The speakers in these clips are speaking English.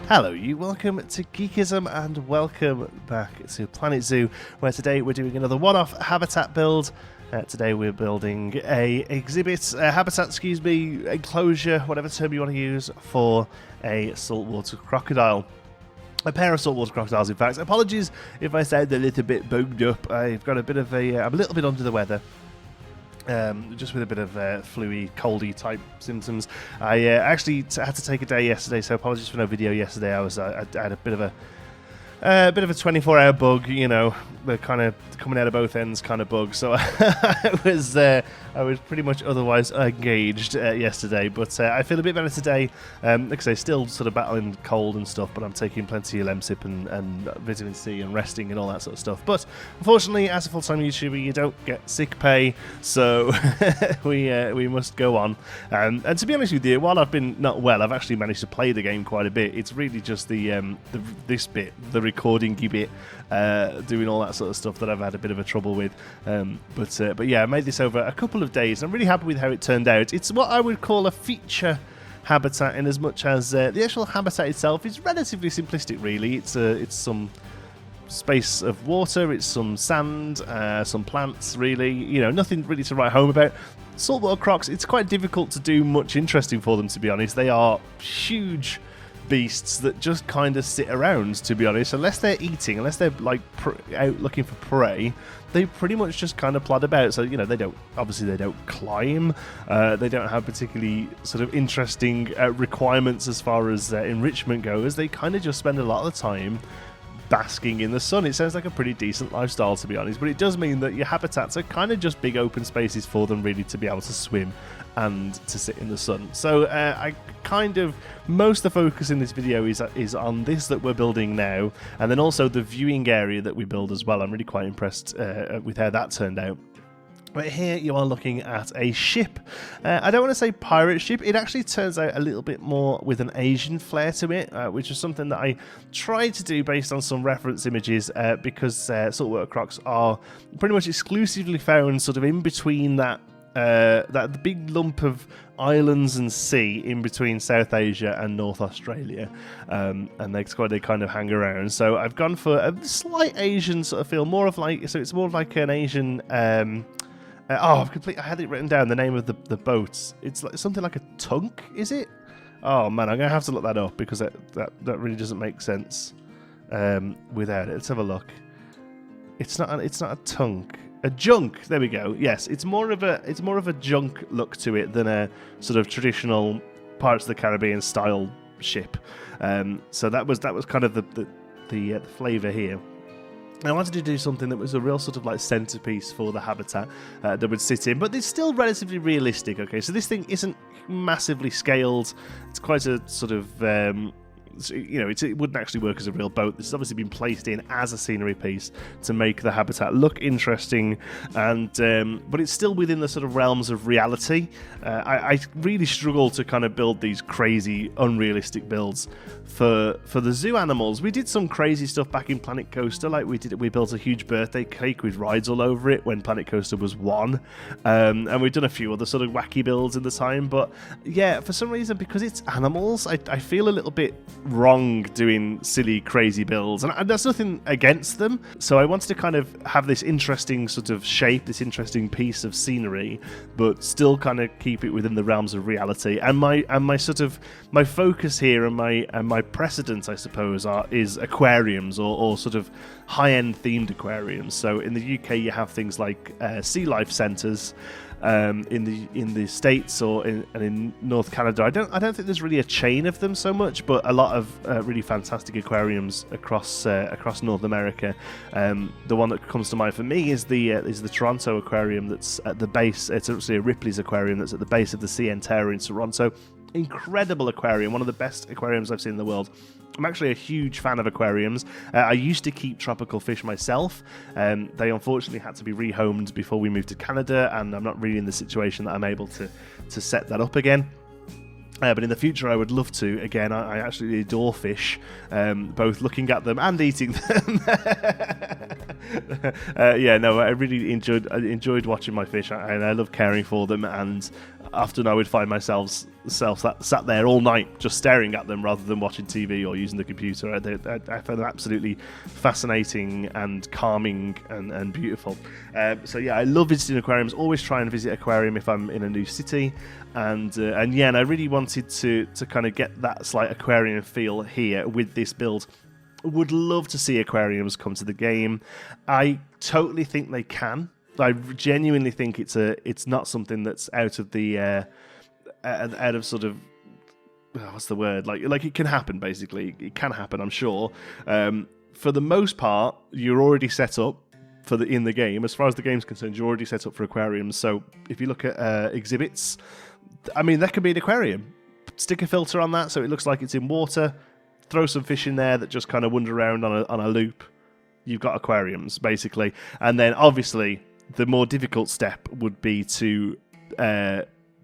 Hello you, welcome to Geekism and welcome back to Planet Zoo, where today we're doing another one-off habitat build. Today we're building a habitat, enclosure, whatever term you want to use, for a saltwater crocodile. A pair of saltwater crocodiles, in fact. Apologies if I sound a little bit bunged up. I've got a bit of I'm a little bit under the weather. Just with a bit of flu-y, coldy type symptoms. I actually had to take a day yesterday, so apologies for no video yesterday. I had a bit of a 24-hour bug, you know, the kind of coming out of both ends kind of bug. So I was pretty much otherwise engaged yesterday, but I feel a bit better today. Like I say, still sort of battling cold and stuff, but I'm taking plenty of Lemsip and vitamin C and resting and all that sort of stuff. But unfortunately, as a full-time YouTuber, you don't get sick pay, so we must go on. And to be honest with you, while I've been not well, I've actually managed to play the game quite a bit. It's really just this bit, the recording-y bit, doing all that sort of stuff that I've had a bit of a trouble with. But yeah, I made this over a couple of days. I'm really happy with how it turned out. It's what I would call a feature habitat, in as much as the actual habitat itself is relatively simplistic, really. It's some space of water, it's some sand, some plants, really. You know, nothing really to write home about. Saltwater crocs, it's quite difficult to do much interesting for them, to be honest. They are huge beasts that just kind of sit around, to be honest. Unless they're eating, unless they're like out looking for prey, they pretty much just kind of plod about. So, you know, they don't climb, they don't have particularly sort of interesting requirements as far as enrichment goes. They kind of just spend a lot of the time basking in the sun. It sounds like a pretty decent lifestyle, to be honest, but it does mean that your habitats are kind of just big open spaces for them, really, to be able to swim and to sit in the sun. So I kind of, most of the focus in this video is on this that we're building now, and then also the viewing area that we build as well. I'm really quite impressed with how that turned out. But here you are looking at a ship. I don't want to say pirate ship. It actually turns out a little bit more with an Asian flair to it, which is something that I tried to do based on some reference images, because saltwater crocs are pretty much exclusively found sort of in between that big lump of islands and sea in between South Asia and North Australia, and they kind of hang around. So I've gone for a slight Asian sort of feel, more of like, so it's more of like an Asian. I had it written down, the name of the boat. It's like something like a tunk, is it? Oh man, I'm gonna have to look that up, because that really doesn't make sense without it. Let's have a look. It's not a tunk. A junk. There we go. Yes, it's more of a junk look to it than a sort of traditional Pirates of the Caribbean style ship. So that was kind of the flavour here. I wanted to do something that was a real sort of like centerpiece for the habitat that would sit in, but it's still relatively realistic. Okay, so this thing isn't massively scaled. It's quite a sort of you know, it wouldn't actually work as a real boat. This has obviously been placed in as a scenery piece to make the habitat look interesting, and but it's still within the sort of realms of reality. I really struggle to kind of build these crazy, unrealistic builds for the zoo animals. We did some crazy stuff back in Planet Coaster, like we built a huge birthday cake with rides all over it when Planet Coaster was 1, and we've done a few other sort of wacky builds in the time. But yeah, for some reason, because it's animals, I feel a little bit wrong doing silly, crazy builds, and there's nothing against them. So I wanted to kind of have this interesting sort of shape, this interesting piece of scenery, but still kind of keep it within the realms of reality. And my sort of my focus here and my precedent, I suppose, is aquariums or sort of high-end themed aquariums. So in the UK, you have things like sea life centres. In the States or in North Canada, I don't think there's really a chain of them so much, but a lot of really fantastic aquariums across North America. The one that comes to mind for me is the Toronto Aquarium that's at the base. It's actually a Ripley's Aquarium that's at the base of the CN Tower in Toronto. Incredible aquarium, one of the best aquariums I've seen in the world. I'm actually a huge fan of aquariums. I used to keep tropical fish myself. They unfortunately had to be rehomed before we moved to Canada, and I'm not really in the situation that I'm able to set that up again. But in the future, I would love to. Again, I actually adore fish, both looking at them and eating them. I really enjoyed watching my fish, and I love caring for them. And often I would find myself sat there all night just staring at them rather than watching TV or using the computer. I found them absolutely fascinating and calming and beautiful. So yeah, I love visiting aquariums. Always try and visit aquarium if I'm in a new city, and I really wanted to kind of get that slight aquarium feel here with this build. Would love to see aquariums come to the game. I totally think they can. I genuinely think it's not something that's out of the out of sort of what's the word, like it can happen. Basically, it can happen, I'm sure. For the most part, you're already set up in the game. As far as the game's concerned, you're already set up for aquariums. So if you look at exhibits, I mean, that could be an aquarium. Stick a filter on that so it looks like it's in water. Throw some fish in there that just kind of wander around on a loop. You've got aquariums, basically. And then, obviously, the more difficult step would be to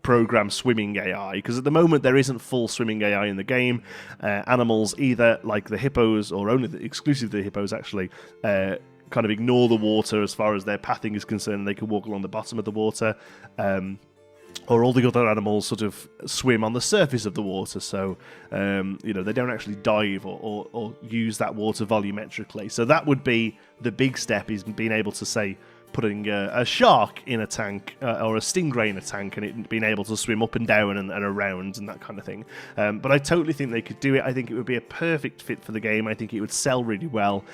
program swimming AI, because at the moment there isn't full swimming AI in the game. Animals, either like the hippos or exclusively the hippos, actually, kind of ignore the water as far as their pathing is concerned. They can walk along the bottom of the water. Or all the other animals sort of swim on the surface of the water, so they don't actually dive or use that water volumetrically. So that would be the big step, is being able to, say, putting a shark in a tank or a stingray in a tank, and it being able to swim up and down and around and that kind of thing. But I totally think they could do it. I think it would be a perfect fit for the game. I think it would sell really well.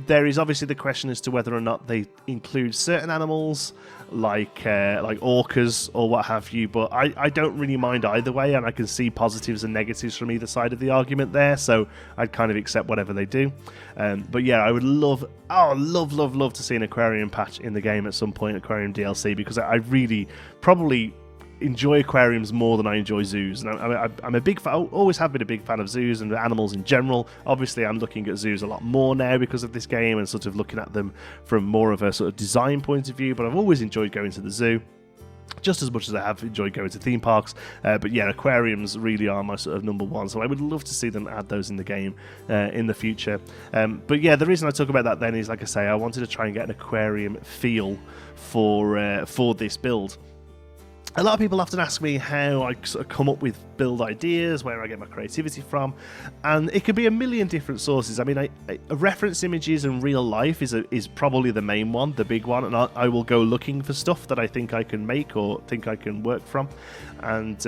There is obviously the question as to whether or not they include certain animals like orcas or what have you, but I don't really mind either way, and I can see positives and negatives from either side of the argument there, so I'd kind of accept whatever they do. But yeah, I would love to see an aquarium patch in the game at some point, aquarium DLC, because I really probably enjoy aquariums more than I enjoy zoos, and I'm a big fan. I always have been a big fan of zoos and animals in general. Obviously, I'm looking at zoos a lot more now because of this game and sort of looking at them from more of a sort of design point of view, but I've always enjoyed going to the zoo just as much as I have enjoyed going to theme parks. But yeah, aquariums really are my sort of number one, so I would love to see them add those in the game in the future. But yeah, the reason I talk about that then is, like I say, I wanted to try and get an aquarium feel for this build. A lot of people often ask me how I sort of come up with build ideas, where I get my creativity from, and it could be a million different sources. I mean, reference images in real life is probably the main one, the big one, and I will go looking for stuff that I think I can make or think I can work from. And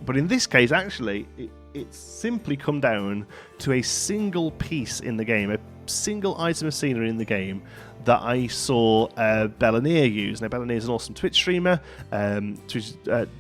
but in this case, actually, it's simply come down to a single piece in the game, a single item of scenery in the game that I saw Belanier use. Now, Belanier is an awesome Twitch streamer.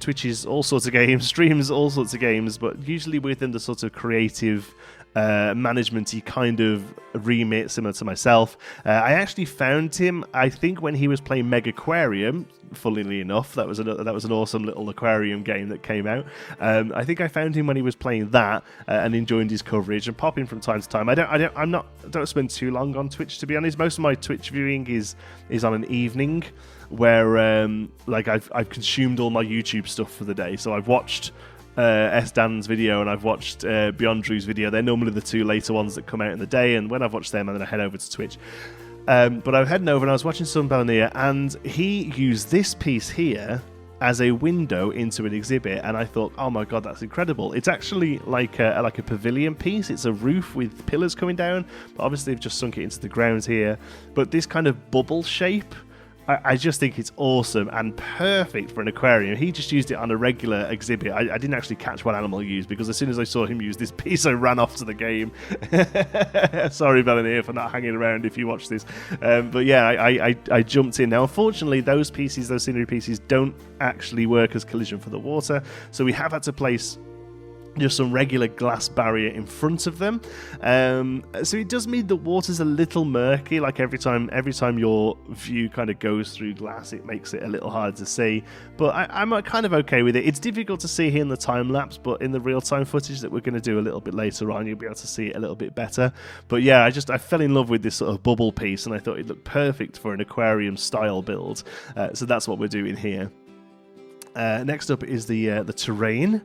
Twitches all sorts of games, streams all sorts of games, but usually within the sort of creative management-y kind of remit, similar to myself. I actually found him, I think, when he was playing Mega Aquarium. Funnily enough, that was an awesome little aquarium game that came out. I think I found him when he was playing that and enjoyed his coverage and popping from time to time. I don't spend too long on Twitch, to be honest. Most of my Twitch viewing is on an evening where I've consumed all my YouTube stuff for the day. So I've watched S. Dan's video and I've watched Beyond Drew's video. They're normally the two later ones that come out in the day, and when I've watched them, and then I head over to Twitch. But I was heading over and I was watching some Belanier, and he used this piece here as a window into an exhibit, and I thought, oh my god, that's incredible. It's actually like a pavilion piece. It's a roof with pillars coming down, but obviously they've just sunk it into the ground here. But this kind of bubble shape, I just think it's awesome and perfect for an aquarium. He just used it on a regular exhibit. I didn't actually catch what animal he used, because as soon as I saw him use this piece, I ran off to the game. Sorry, Belanier, for not hanging around if you watch this. But yeah, I jumped in. Now, unfortunately, those scenery pieces don't actually work as collision for the water, so we have had to place just some regular glass barrier in front of them. So it does mean the water's a little murky. Like every time your view kind of goes through glass, it makes it a little hard to see. But I'm kind of okay with it. It's difficult to see here in the time lapse, but in the real-time footage that we're going to do a little bit later on, you'll be able to see it a little bit better. But yeah, I fell in love with this sort of bubble piece, and I thought it looked perfect for an aquarium style build. So that's what we're doing here. Next up is the terrain.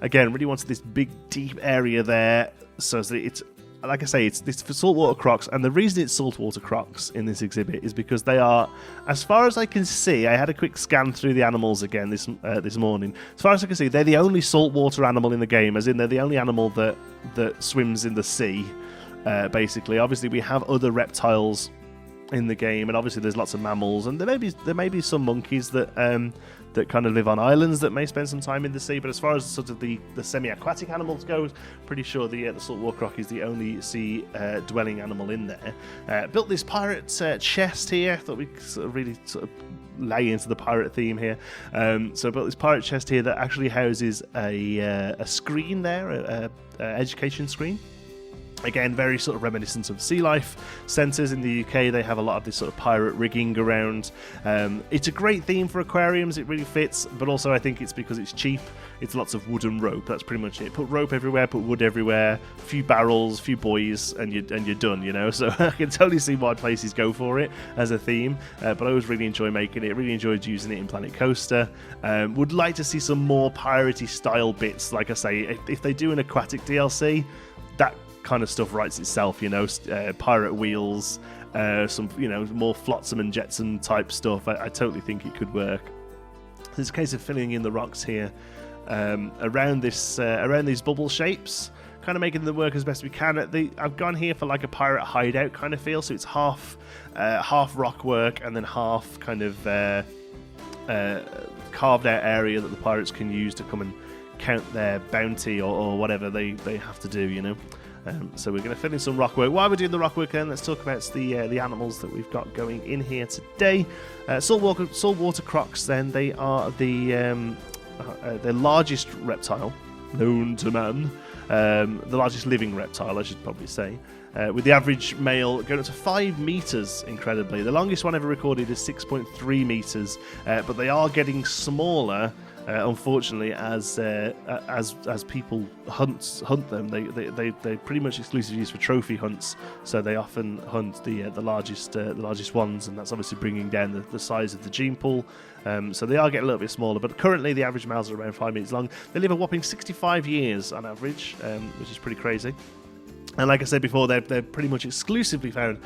Again, really wanted this big, deep area there so that it's like I say, it's for saltwater crocs, and the reason it's saltwater crocs in this exhibit is because they are, as far as I can see, I had a quick scan through the animals again this morning. As far as I can see, they're the only saltwater animal in the game, as in they're the only animal that swims in the sea. Basically, obviously, we have other reptiles in the game, and obviously there's lots of mammals, and there may be some monkeys that kind of live on islands that may spend some time in the sea. But as far as sort of the semi-aquatic animals goes, pretty sure the saltwater croc is the only sea dwelling animal in there. Built this pirate chest here. Thought we sort of really sort of lay into the pirate theme here. So I built this pirate chest here that actually houses a screen there, a education screen. Again, very sort of reminiscent of sea life centres in the UK. They have a lot of this sort of pirate rigging around. It's a great theme for aquariums. It really fits, but also I think it's because it's cheap. It's lots of wood and rope. That's pretty much it. Put rope everywhere, put wood everywhere, a few barrels, a few buoys, and you're done. You know. So I can totally see why places go for it as a theme. But I always really enjoy making it. Really enjoyed using it in Planet Coaster. Would like to see some more piratey style bits. Like I say, if they do an aquatic DLC, that kind of stuff writes itself, you know, pirate wheels, some, you know, more flotsam and jetsam type stuff. I totally think it could work. There's a case of filling in the rocks here around these bubble shapes, kind of making them work as best we can. I've gone here for like a pirate hideout kind of feel, so it's half rock work and then half kind of carved out area that the pirates can use to come and count their bounty or whatever they have to do, you know. So we're going to fill in some rock work. While we're doing the rock work, then let's talk about the animals that we've got going in here today. Saltwater crocs. Then they are the largest reptile known to man, the largest living reptile, I should probably say. With the average male going up to 5 meters, incredibly. The longest one ever recorded is 6.3 meters, but they are getting smaller. Unfortunately, as people hunt them, they're pretty much exclusively used for trophy hunts. So they often hunt the largest ones, and that's obviously bringing down the size of the gene pool. So they are getting a little bit smaller, but currently the average males are around 5 meters long. They live a whopping 65 years on average, which is pretty crazy. And like I said before, they're pretty much exclusively found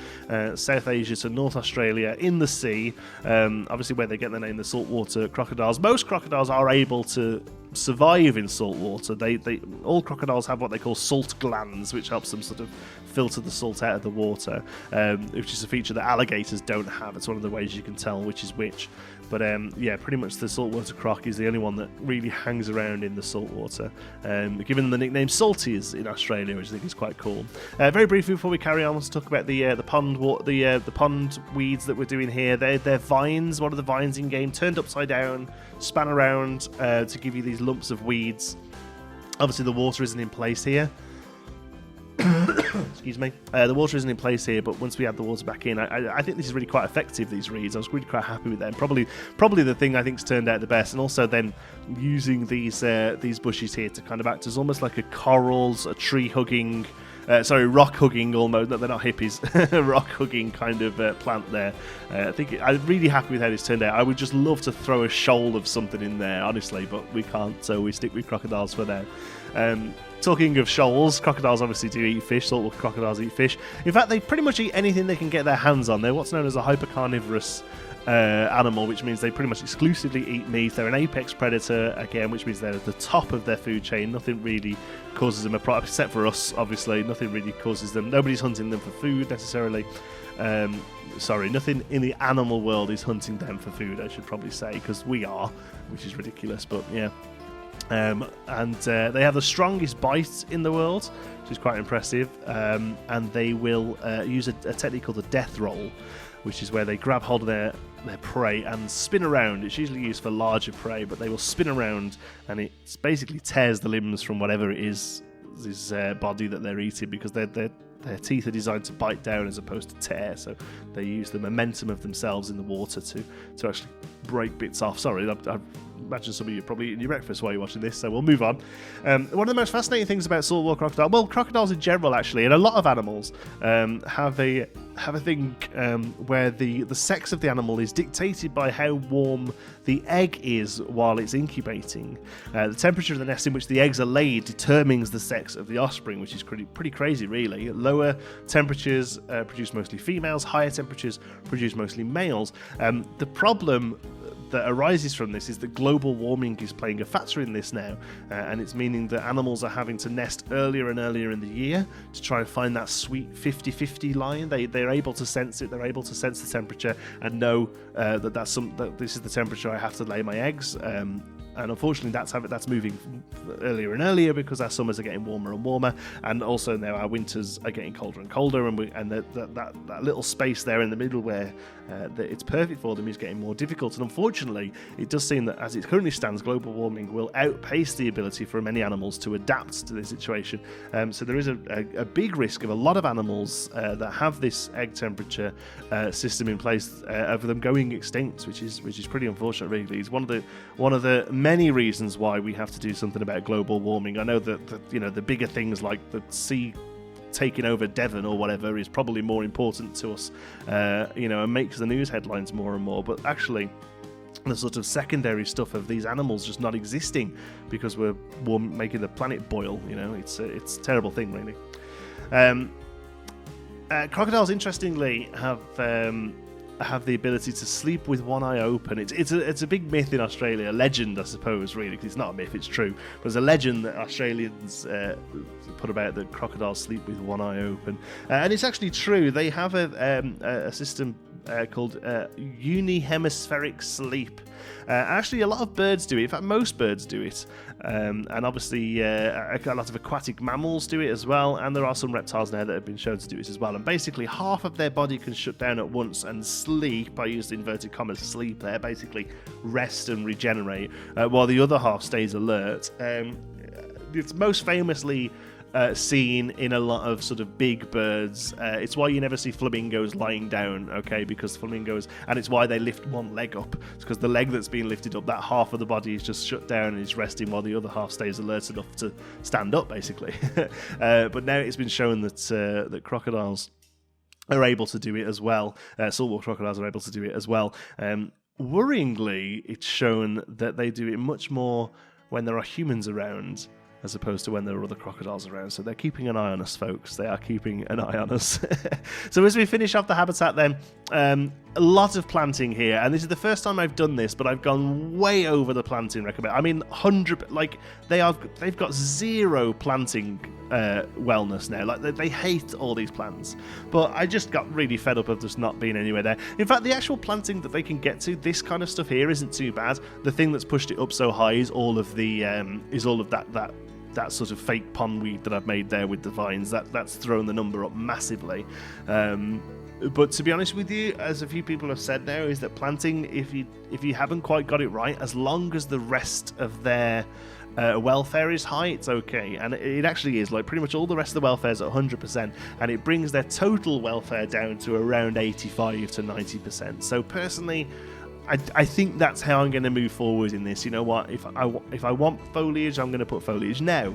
South Asia to North Australia in the sea, obviously where they get their name, the saltwater crocodiles. Most crocodiles are able to survive in salt water. All crocodiles have what they call salt glands, which helps them sort of filter the salt out of the water, which is a feature that alligators don't have. It's one of the ways you can tell which is which. But yeah, pretty much the saltwater croc is the only one that really hangs around in the saltwater, giving them the nickname salties in Australia, which I think is quite cool. Very briefly before we carry on, let's talk about the pond weeds that we're doing here. They're vines. One of the vines in game turned upside down, span around to give you these lumps of weeds. Obviously, the water isn't in place here. Excuse me. The water isn't in place here, but once we add the water back in, I think this is really quite effective, these reeds. I was really quite happy with them. Probably the thing I think's turned out the best. And also then using these bushes here to kind of act as almost like a corals, a tree hugging, rock hugging almost. No, they're not hippies. Rock hugging kind of plant there. I'm really happy with how this turned out. I would just love to throw a shoal of something in there, honestly, but we can't, so we stick with crocodiles for now. Talking of shoals, crocodiles obviously do eat fish. Saltwater crocodiles eat fish. In fact, they pretty much eat anything they can get their hands on. They're what's known as a hypercarnivorous animal, which means they pretty much exclusively eat meat. They're an apex predator, again, which means they're at the top of their food chain. Nothing really causes them a problem, except for us, obviously. Nothing really causes them. Nobody's hunting them for food, necessarily. Nothing in the animal world is hunting them for food, I should probably say, because we are, which is ridiculous, but yeah. And they have the strongest bite in the world, which is quite impressive. And they will use a technique called the death roll, which is where they grab hold of their prey and spin around. It's usually used for larger prey, but they will spin around, and it basically tears the limbs from whatever it is, this body that they're eating, because their teeth are designed to bite down as opposed to tear, so they use the momentum of themselves in the water to actually break bits off. Sorry, I've imagine some of you are probably eating your breakfast while you're watching this, so we'll move on. One of the most fascinating things about saltwater crocodile, well, crocodiles in general actually, and a lot of animals have a thing where the sex of the animal is dictated by how warm the egg is while it's incubating. The temperature of the nest in which the eggs are laid determines the sex of the offspring, which is pretty crazy, really. Lower temperatures produce mostly females, higher temperatures produce mostly males. The problem that arises from this is that global warming is playing a factor in this now, and it's meaning that animals are having to nest earlier and earlier in the year to try and find that sweet 50-50 line. They're able to sense it, they're able to sense the temperature and know that this is the temperature I have to lay my eggs. And unfortunately, that's moving earlier and earlier because our summers are getting warmer and warmer, and also now our winters are getting colder and colder, and that little space there in the middle where that it's perfect for them is getting more difficult. And unfortunately, it does seem that as it currently stands, global warming will outpace the ability for many animals to adapt to this situation. So there is a big risk of a lot of animals that have this egg temperature system in place of them going extinct, which is pretty unfortunate. Really, it's one of the many reasons why we have to do something about global warming. I know that the bigger things like the sea taking over Devon or whatever is probably more important to us, and makes the news headlines more and more. But actually, the sort of secondary stuff of these animals just not existing because we're making the planet boil. It's a terrible thing, really. Crocodiles, interestingly, have the ability to sleep with one eye open. It's a big myth in Australia, a legend, I suppose, really, because it's not a myth, it's true. But there's a legend that Australians put about that crocodiles sleep with one eye open, and it's actually true. They have a system called unihemispheric sleep. Actually, a lot of birds do it. In fact, most birds do it. And obviously, a lot of aquatic mammals do it as well. And there are some reptiles now that have been shown to do it as well. And basically, half of their body can shut down at once and sleep, I use inverted commas, sleep there, basically rest and regenerate, while the other half stays alert. It's most famously seen in a lot of sort of big birds. It's why you never see flamingos lying down, okay, because flamingos, and it's why they lift one leg up. It's because the leg that's being lifted up, that half of the body is just shut down and is resting while the other half stays alert enough to stand up, basically. But now it's been shown that crocodiles are able to do it as well. Saltwater crocodiles are able to do it as well. Worryingly, it's shown that they do it much more when there are humans around, as opposed to when there are other crocodiles around. So they're keeping an eye on us, folks. They are keeping an eye on us. So as we finish off the habitat then, a lot of planting here. And this is the first time I've done this, but I've gone way over the planting recommend. I mean, 100, they've got zero planting wellness now. Like, they hate all these plants. But I just got really fed up of just not being anywhere there. In fact, the actual planting that they can get to, this kind of stuff here, isn't too bad. The thing that's pushed it up so high is all of that sort of fake pondweed that I've made there with the vines. That's thrown the number up massively. But to be honest with you, as a few people have said now, is that planting, if you haven't quite got it right, as long as the rest of their welfare is high, it's okay. And it actually is. Like, pretty much all the rest of the welfare is at 100%, and it brings their total welfare down to around 85 to 90%. So personally, I think that's how I'm going to move forward in this. You know what? If I want foliage, I'm going to put foliage. Now,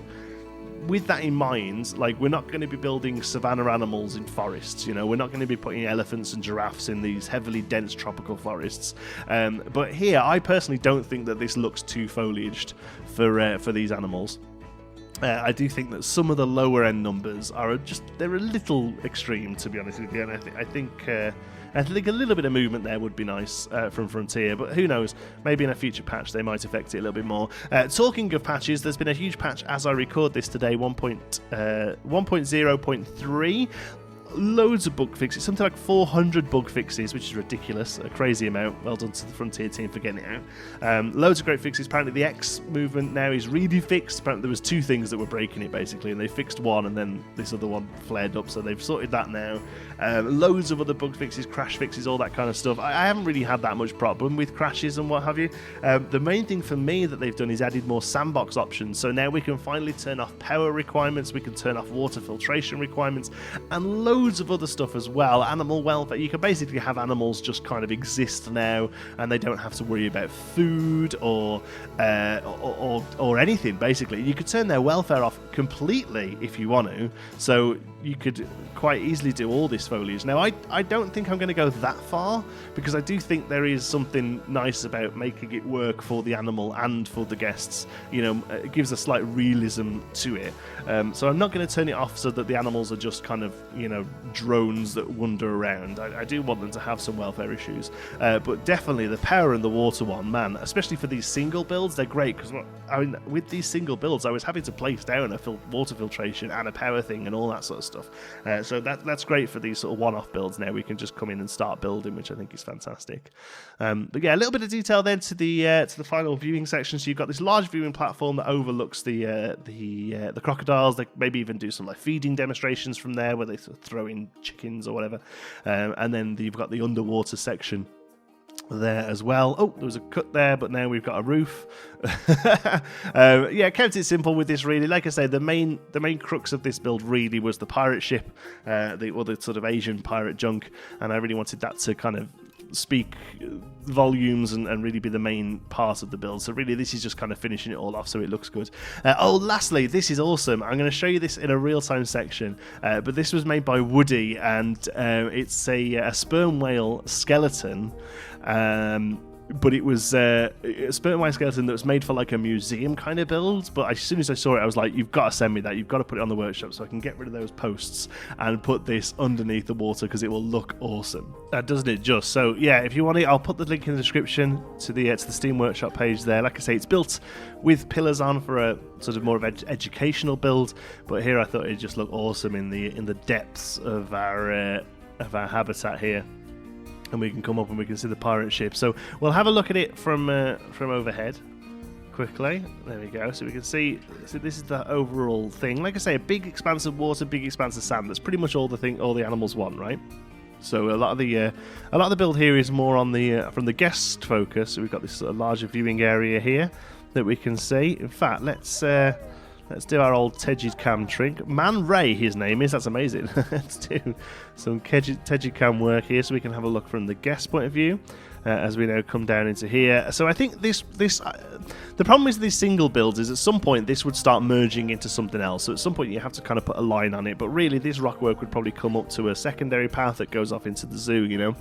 with that in mind, like, we're not going to be building savanna animals in forests. We're not going to be putting elephants and giraffes in these heavily dense tropical forests. But here, I personally don't think that this looks too foliaged for these animals. I do think that some of the lower end numbers they're a little extreme, to be honest with you. And I think a little bit of movement there would be nice from Frontier, but who knows? Maybe in a future patch they might affect it a little bit more. Talking of patches, there's been a huge patch as I record this today, 1.0.3. Loads of bug fixes, something like 400 bug fixes, which is ridiculous, a crazy amount. Well done to the Frontier team for getting it out. Loads of great fixes. Apparently the X movement now is really fixed. Apparently there was two things that were breaking it, basically, and they fixed one, and then this other one flared up, so they've sorted that now. Loads of other bug fixes, crash fixes, all that kind of stuff. I haven't really had that much problem with crashes and what have you. The main thing for me that they've done is added more sandbox options, so now we can finally turn off power requirements, we can turn off water filtration requirements, and loads loads of other stuff as well. Animal welfare. You can basically have animals just kind of exist now, and they don't have to worry about food or anything. Basically, you could turn their welfare off completely if you want to. So you could quite easily do all this foliage. Now, I don't think I'm going to go that far, because I do think there is something nice about making it work for the animal and for the guests. You know, it gives a slight realism to it. So I'm not going to turn it off so that the animals are just kind of, you know, drones that wander around. I do want them to have some welfare issues. But definitely the power and the water one, man, especially for these single builds, they're great, because I mean, with these single builds, I was having to place down a water filtration and a power thing and all that sort of stuff. So that's great for these sort of one-off builds. Now we can just come in and start building, which I think is fantastic. But yeah, a little bit of detail then to the final viewing section. So you've got this large viewing platform that overlooks the crocodiles. They maybe even do some like feeding demonstrations from there, where they sort of throw in chickens or whatever. And then you've got the underwater section there as well. Oh, there was a cut there, but now we've got a roof. Yeah, kept it simple with this, really. Like I say, the main crux of this build really was the pirate ship, the sort of Asian pirate junk, and I really wanted that to kind of speak volumes and really be the main part of the build. So really this is just kind of finishing it all off so it looks good. Lastly, this is awesome. I'm going to show you this in a real-time section, but this was made by Woody, and it's a sperm whale skeleton. But it was a sperm whale skeleton that was made for like a museum kind of build. But as soon as I saw it, I was like, you've got to send me that. You've got to put it on the workshop so I can get rid of those posts and put this underneath the water, because it will look awesome. Doesn't it just? So yeah, if you want it, I'll put the link in the description to the Steam Workshop page there. Like I say, it's built with pillars on for a sort of more of educational build. But here I thought it'd just look awesome in the depths of our habitat here. And we can come up and we can see the pirate ship. So we'll have a look at it from overhead quickly. There we go. So we can see. So this is the overall thing. Like I say, a big expanse of water, big expanse of sand. That's pretty much all the animals want, right? So a lot of the build here is more on the from the guest focus. So we've got this sort of larger viewing area here that we can see. In fact, let's do our old Tegid Cam trick. Man Ray, his name is. That's amazing. Let's do some Tegid Cam work here so we can have a look from the guest point of view as we now come down into here. So I think the problem with these single builds is at some point this would start merging into something else. So at some point you have to kind of put a line on it. But really this rock work would probably come up to a secondary path that goes off into the zoo, you know.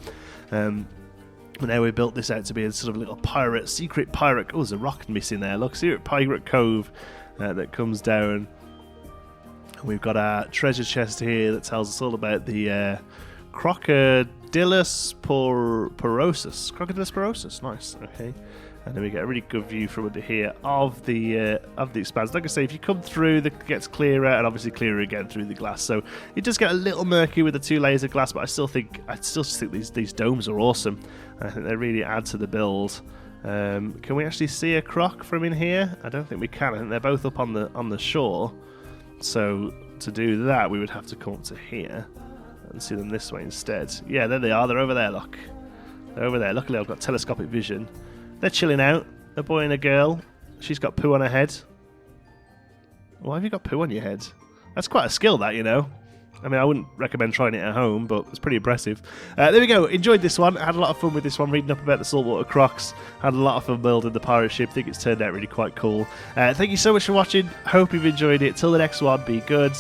But now we built this out to be a sort of little secret pirate. Oh, there's a rock missing there. Look, secret pirate cove. That comes down. We've got our treasure chest here that tells us all about the Crocodilus porosus. Crocodilus porosus, nice. Okay, and then we get a really good view from under here of the expanse. Like I say, if you come through, it gets clearer, and obviously clearer again through the glass. So it does get a little murky with the 2 layers of glass, but I still just think these domes are awesome. I think they really add to the build. Can we actually see a croc from in here? I don't think we can. I think they're both up on the shore. So to do that, we would have to come up to here and see them this way instead. Yeah, there they are. They're over there, look. They're over there. Luckily, I've got telescopic vision. They're chilling out. A boy and a girl. She's got poo on her head. Why have you got poo on your head? That's quite a skill, that, you know. I mean, I wouldn't recommend trying it at home, but it's pretty impressive. There we go. Enjoyed this one. I had a lot of fun with this one, reading up about the saltwater crocs. Had a lot of fun building the pirate ship. I think it's turned out really quite cool. Thank you so much for watching. Hope you've enjoyed it. Till the next one, be good